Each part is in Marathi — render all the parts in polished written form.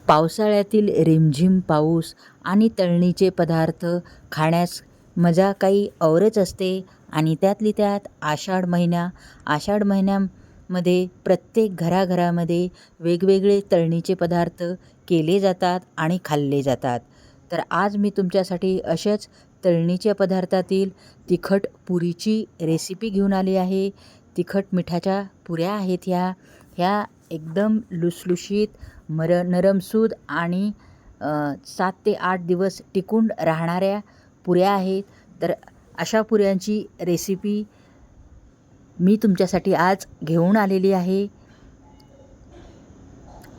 पावसाळ्यातील रिमझिम पाऊस आणि तळणीचे पदार्थ खाण्यास मजा काही औरच असते. आणि त्यातली त्यात आषाढ महिन्यामध्ये प्रत्येक घराघरामध्ये वेगवेगळे तळणीचे पदार्थ केले जातात आणि खाल्ले जातात. तर आज मी तुमच्यासाठी अशाच तळणीच्या पदार्थातील तिखट पुरीची रेसिपी घेऊन आली आहे. तिखट मिठाच्या पुऱ्या आहेत ह्या एकदम लुसलुशीत नरमसूद आणि 7 ते 8 दिवस टिकून राहणाऱ्या पुऱ्या आहेत. तर अशा पुऱ्यांची रेसिपी मी तुमच्यासाठी आज घेऊन आलेली आहे.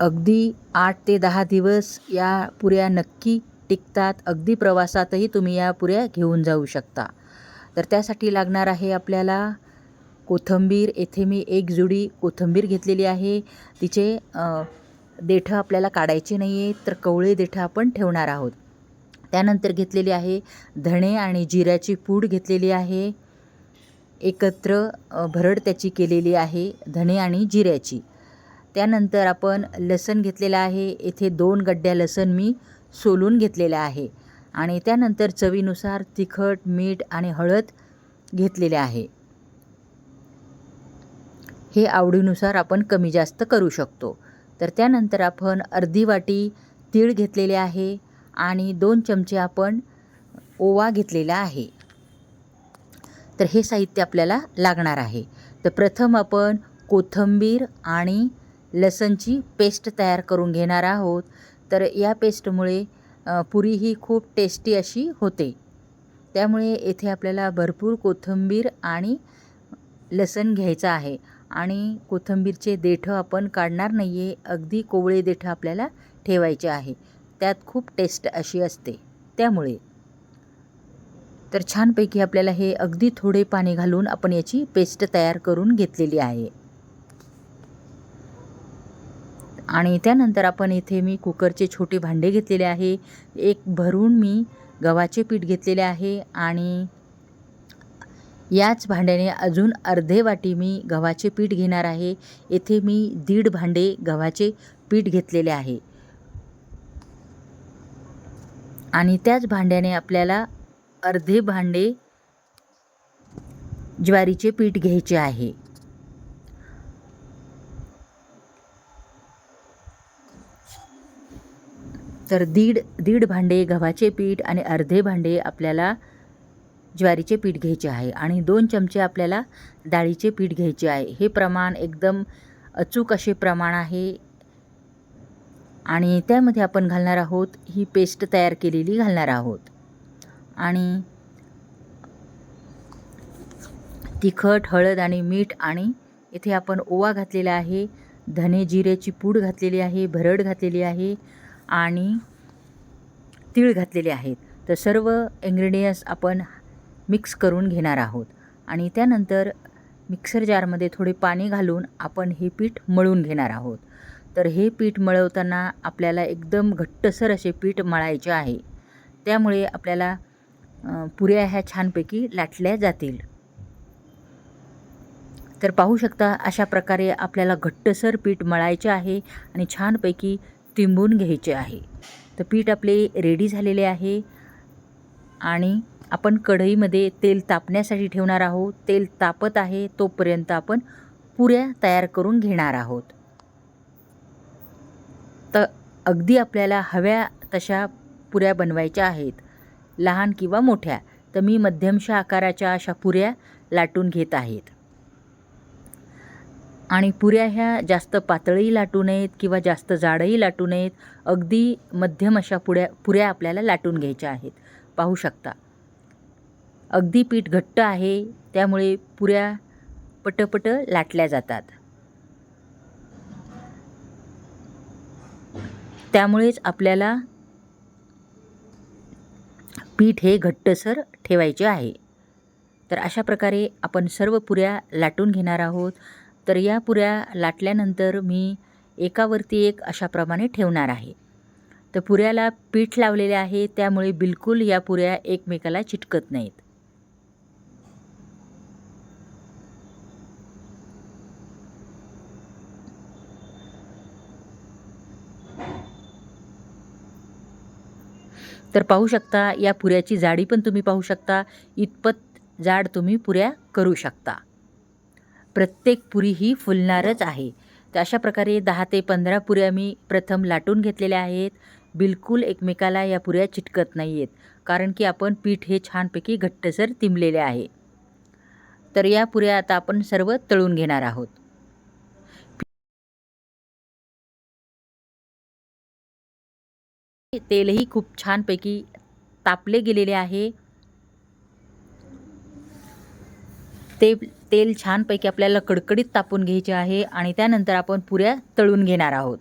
अगदी 8 ते 10 दिवस या पुऱ्या नक्की टिकतात. अगदी प्रवासातही तुम्ही या पुऱ्या घेऊन जाऊ शकता. तर त्यासाठी लागणार आहे आपल्याला कोथिंबीर. येथे मी 1 जुडी कोथिंबीर घेतलेली आहे. तिचे देठं आपल्याला काढायचे नाही आहे, तर कवळे देठं आपण ठेवणार आहोत. त्यानंतर घेतलेली आहे धणे आणि जिऱ्याची पूड घेतलेली आहे. एकत्र भरड त्याची केलेली आहे धणे आणि जिऱ्याची. त्यानंतर आपण लसूण घेतलेला आहे. येथे 2 गड्ड्या लसूण मी सोलून घेतलेला आहे. आणि त्यानंतर चवीनुसार तिखट, मीठ आणि हळद घेतलेले आहे. हे आवडीनुसार आपण कमी जास्त करू शकतो. तर त्यानंतर आपण अर्धी वाटी तीळ घेतलेले आहे आणि 2 चमचे आपण ओवा घेतलेला आहे. तर हे साहित्य आपल्याला लागणार आहे. तर प्रथम आपण कोथिंबीर आणि लसणची पेस्ट तयार करून घेणार आहोत. तर या पेस्टमुळे पुरी ही खूप टेस्टी अशी होते. त्यामुळे येथे आपल्याला भरपूर कोथिंबीर आणि लसूण घ्यायचं आहे. आणि कोथिंबीरचे देठं आपण काढणार नाही आहे. अगदी कोवळे देठं आपल्याला ठेवायचे आहे. त्यात खूप टेस्ट अशी असते त्यामुळे. तर छानपैकी आपल्याला हे अगदी थोडे पाणी घालून आपण याची पेस्ट तयार करून घेतलेली आहे. आणि त्यानंतर आपण इथे मी कुकरचे छोटे भांडे घेतलेले आहे. एक भरून मी गव्हाचे पीठ घेतलेले आहे आणि याच भांड्याने अजून अर्धे वाटी मी गव्हाचे पीठ घेणार आहे. येथे मी 1.5 भांडे गव्हाचे पीठ घेतलेले आहे. आणि त्याच भांड्याने आपल्याला अर्धे भांडे ज्वारीचे पीठ घ्यायचे आहे. तर दीड भांडे गव्हाचे पीठ आणि अर्धे भांडे आपल्याला ज्वारीचे पीठ घ्यायचे आहे. आणि 2 चमचे आपल्याला डाळीचे पीठ घ्यायचे आहे. हे प्रमाण एकदम अचूक असे प्रमाण आहे. आणि त्यामध्ये आपण घालणार आहोत ही पेस्ट तयार केलेली घालणार आहोत. आणि तिखट, हळद आणि मीठ आणि इथे आपण ओवा घातलेला आहे. धने जिऱ्याची पूड घातलेली आहे, भरड घातलेली आहे आणि तीळ घातलेले आहेत. तर सर्व इन्ग्रेडियंट्स आपण मिक्स करून घेणार आहोत. आणि त्यानंतर मिक्सर जारमध्ये थोडे पाणी घालून आपण हे पीठ मळून घेणार आहोत. तर हे पीठ मळवताना आपल्याला एकदम घट्टसर असे पीठ मळायचे आहे. त्यामुळे आपल्याला पुऱ्या ह्या छानपैकी लाटल्या जातील. तर पाहू शकता अशा प्रकारे आपल्याला घट्टसर पीठ मळायचे आहे आणि छानपैकी तिंबून घ्यायचे आहे. तर पीठ आपले रेडी झालेले आहे. आणि आपण कढईमध्ये तेल तापण्यासाठी ठेवणार आहोत. तेल तापत आहे तोपर्यंत आपण पुऱ्या तयार करून घेणार आहोत. तर अगदी आपल्याला हव्या तशा पुऱ्या बनवायच्या आहेत, लहान किंवा मोठ्या. तर मी मध्यमशा आकाराच्या अशा पुऱ्या लाटून घेत आहेत. आणि पुऱ्या ह्या जास्त पातळही लाटू नयेत किंवा जास्त जाडही लाटू नयेत. अगदी मध्यम अशा पुऱ्या आपल्याला लाटून घ्यायच्या आहेत. पाहू शकता अगदी पीठ घट्ट आहे त्यामुळे पुऱ्या पटपट लाटल्या जातात. त्यामुळेच आपल्याला पीठ हे घट्टसर ठेवायचे आहे. तर अशा प्रकारे आपण सर्व पुऱ्या लाटून घेणार आहोत. तर या पुऱ्या लाटल्यानंतर मी एकावरती एक अशाप्रमाणे ठेवणार आहे. तर पुऱ्याला पीठ लावलेले आहे त्यामुळे बिलकुल या पुऱ्या एकमेकाला चिटकत नाहीत. तर पाहू शकता या पुऱ्याची जाडी पण तुम्ही पाहू शकता, इतपत जाड तुम्ही पुऱ्या करू शकता. प्रत्येक पुरी ही फुलणारच आहे. तर अशा प्रकारे 10 ते 15 पुऱ्या मी प्रथम लाटून घेतलेल्या आहेत. बिलकुल एकमेकाला या पुऱ्या चिटकत नाही आहेत, कारण की आपण पीठ हे छानपैकी घट्टसर तिंबलेले आहे. तर या पुऱ्या आता आपण सर्व तळून घेणार आहोत. तेलही खूप छानपैकी तापले गेलेले आहे. तेल छानपैकी आपल्याला कडकडीत तापून घ्यायचे आहे आणि त्यानंतर आपण पुऱ्या तळून घेणार आहोत.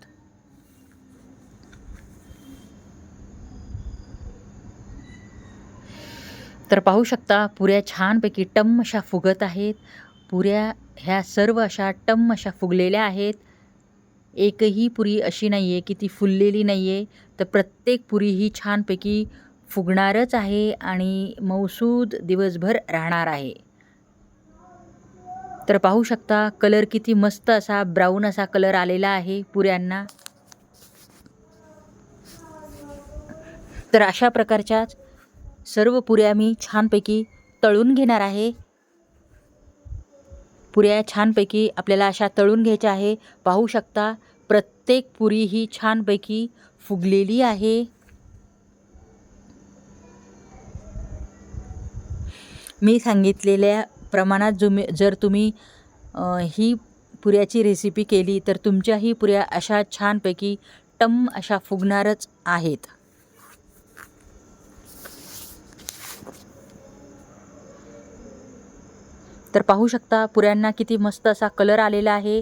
तर पाहू शकता पुऱ्या छानपैकी टम्म अशा फुगत आहेत. पुऱ्या ह्या सर्व अशा टम्म अशा फुगलेल्या आहेत. एकही पुरी अशी नाही आहे की ती फुललेली नाही आहे. तर प्रत्येक पुरी ही छानपैकी फुगणारच आहे आणि मऊसूद दिवसभर राहणार आहे. तर पाहू शकता कलर किती मस्त असा ब्राऊन असा कलर आलेला आहे पुऱ्यांना. तर अशा प्रकारच्याच सर्व पुऱ्या मी छानपैकी तळून घेणार आहे. पुऱ्या छानपैकी आपल्याला अशा तळून घ्यायच्या आहे. पाहू शकता प्रत्येक पुरी ही छानपैकी फुगलेली आहे. मी सांगितलेल्या प्रमाणात जर तुम्ही ही पुऱ्याची रेसिपी केली तर तुमच्याही पुऱ्या अशा छानपैकी टम्म अशा फुगणारच आहेत. तर पाहू शकता पुऱ्यांना किती मस्त असा कलर आलेला आहे.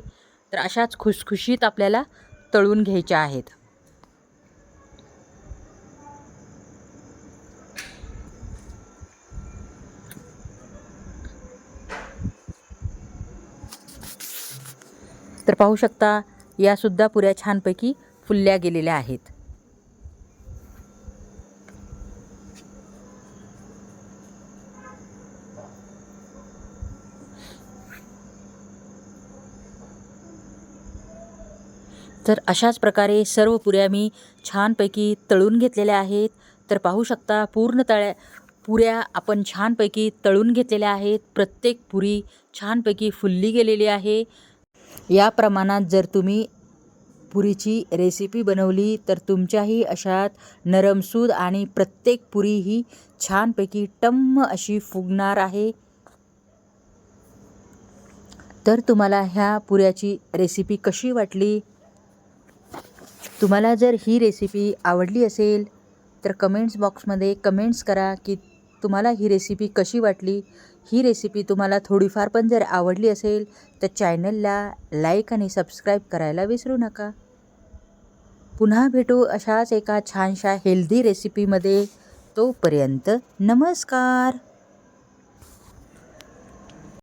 तर अशाच खुसखुशीत आपल्याला तळून घ्यायच्या आहेत. तर पाहू शकता यासुद्धा पुऱ्या छानपैकी फुलल्या गेलेल्या आहेत. तर अशाच प्रकारे सर्व पुऱ्या मी छानपैकी तळून घेतलेल्या आहेत. तर पाहू शकता पूर्ण पुऱ्या आपण छानपैकी तळून घेतलेल्या आहेत. प्रत्येक पुरी छानपैकी फुलली गेलेली आहे. या प्रमाणात जर तुम्ही पुरीची रेसिपी बनवली तर तुमच्याही अशात नरमसूद आणि प्रत्येक पुरी ही छानपैकी टम्म अशी फुगणार आहे. तर तुम्हाला ह्या पुऱ्याची रेसिपी कशी वाटली? तुम्हाला जर ही रेसिपी आवडली असेल तर कमेंट्स बॉक्समध्ये कमेंट्स करा की तुम्हाला ही रेसिपी कशी वाटली. ही रेसिपी तुम्हाला थोडीफार पण जर आवडली असेल तर चॅनलला लाईक आणि सबस्क्राईब करायला विसरू नका. पुन्हा भेटू अशाच एका छानशा हेल्दी रेसिपीमध्ये. तोपर्यंत नमस्कार.